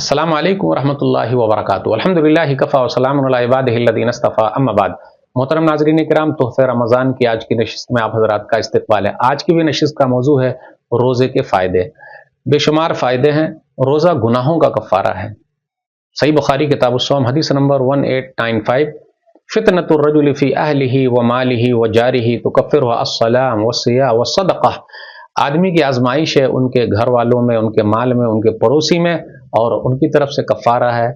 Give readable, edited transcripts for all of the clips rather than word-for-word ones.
السلام علیکم ورحمۃ اللہ وبرکاتہ۔ الحمدللہ کفا وسلام علی عبادہ الذین اصطفیٰ، اما بعد۔ محترم ناظرین کرام، تحفہ رمضان کی آج کی نشست میں آپ حضرات کا استقبال ہے۔ آج کی بھی نشست کا موضوع ہے روزے کے فائدے۔ بے شمار فائدے ہیں۔ روزہ گناہوں کا کفارہ ہے۔ صحیح بخاری کتاب الصوم حدیث نمبر 1895، فتنۃ الرجل فی اہلہ ومالہ وجارہ تکفرها الصلاۃ والصیام والصدقہ۔ آدمی کی آزمائش ہے ان کے گھر والوں میں، ان کے مال میں، ان کے پڑوسی میں، اور ان کی طرف سے کفارہ ہے۔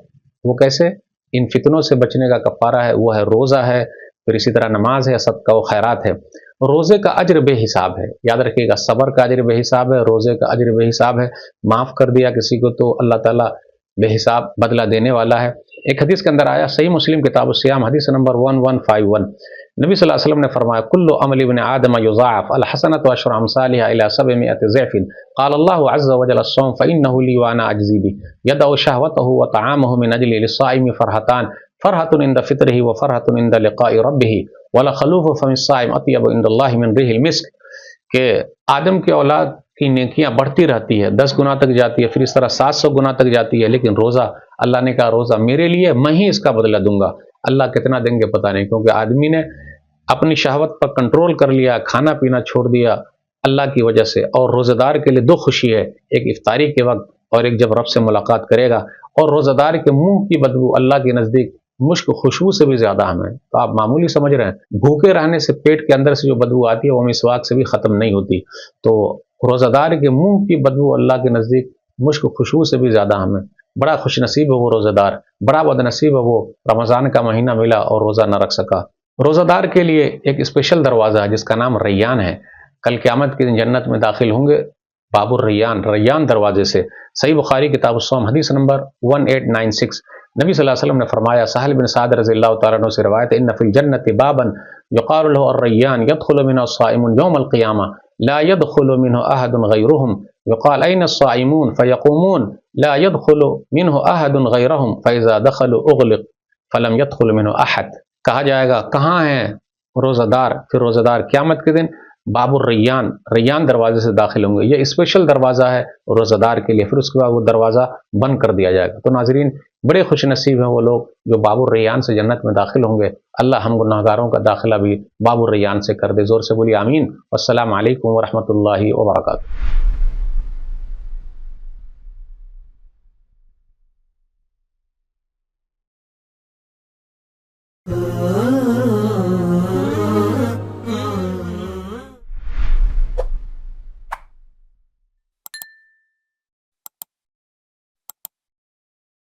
وہ کیسے؟ ان فتنوں سے بچنے کا کفارہ ہے، وہ ہے روزہ ہے، پھر اسی طرح نماز ہے، صدقہ و خیرات ہے۔ روزے کا اجر بے حساب ہے، یاد رکھیے گا، صبر کا اجر بے حساب ہے، روزے کا اجر بے حساب ہے۔ معاف کر دیا کسی کو تو اللہ تعالیٰ بے حساب بدلہ دینے والا ہے۔ ایک حدیث کے اندر آیا، صحیح مسلم کتاب الصیام حدیث نمبر 1151، نبی صلی اللہ علیہ وسلم نے فرمایا، کل عمل ابن آدم یضاعف الحسنۃ عشر امثالها الى 700 ضعف، قال اللہ عز وجل الصوم فانه لی وانا اجزی به، يدع شهوته وطعامه من اجل للصائم فرحتان، فرحة عند فطره وفرحة عند لقاء ربه، ولخلوف فم الصائم اطيب عند الله من ريح المسك، کہ آدم کی اولاد کی نیکیاں بڑھتی رہتی ہے، 10 گنا تک جاتی ہے، پھر اس طرح 700 گنا تک جاتی ہے، لیکن روزہ، اللہ نے کہا روزہ میرے لیے، میں ہی اس کا بدلہ دوں گا۔ اللہ کتنا دیں گے پتہ نہیں، کیونکہ آدمی نے اپنی شہوت پر کنٹرول کر لیا، کھانا پینا چھوڑ دیا اللہ کی وجہ سے۔ اور روزہ دار کے لیے 2 خوشی ہے، ایک افطاری کے وقت اور ایک جب رب سے ملاقات کرے گا۔ اور روزہ دار کے منہ کی بدبو اللہ کے نزدیک مشک خوشبو سے بھی زیادہ ہم ہے۔ تو آپ معمولی سمجھ رہے ہیں، بھوکے رہنے سے پیٹ کے اندر سے جو بدبو آتی ہے وہ مسواک سے بھی ختم نہیں ہوتی۔ تو روزہ دار کے منہ کی بدبو اللہ کے نزدیک مشک خوشبو سے بھی زیادہ ہم ہے۔ بڑا خوش نصیب ہے وہ روزہ دار، بڑا بد نصیب ہے وہ رمضان کا مہینہ ملا اور روزہ نہ رکھ سکا۔ روزہ دار کے لیے ایک اسپیشل دروازہ ہے جس کا نام ریان ہے۔ کل قیامت کے دن جنت میں داخل ہوں گے باب الریان، ریان دروازے سے۔ صحیح بخاری کتاب الصوم حدیث نمبر 1896، نبی صلی اللہ علیہ وسلم نے فرمایا، سہل بن سعد رضی اللہ تعالیٰ عنہ سے روایت ہے، ان فی الجنت بابا یقال له الریان يدخل منه الصائمون یوم القیامہ لا يدخل منه احد غیرهم، یقال این الصائمون فیقومون لا يدخل منه احد غیرهم فاذا دخلوا اغلق فلم يدخل منه احد۔ کہا جائے گا کہاں ہیں روزہ دار؟ پھر روزہ دار قیامت کے دن باب الریان، ریان دروازے سے داخل ہوں گے۔ یہ اسپیشل دروازہ ہے روزہ دار کے لیے، پھر اس کے بعد وہ دروازہ بند کر دیا جائے گا۔ تو ناظرین، بڑے خوش نصیب ہیں وہ لوگ جو باب الریان سے جنت میں داخل ہوں گے۔ اللہ ہم گناہگاروں کا داخلہ بھی باب الریان سے کر دے۔ زور سے بولیے آمین۔ والسلام علیکم ورحمۃ اللہ وبرکاتہ۔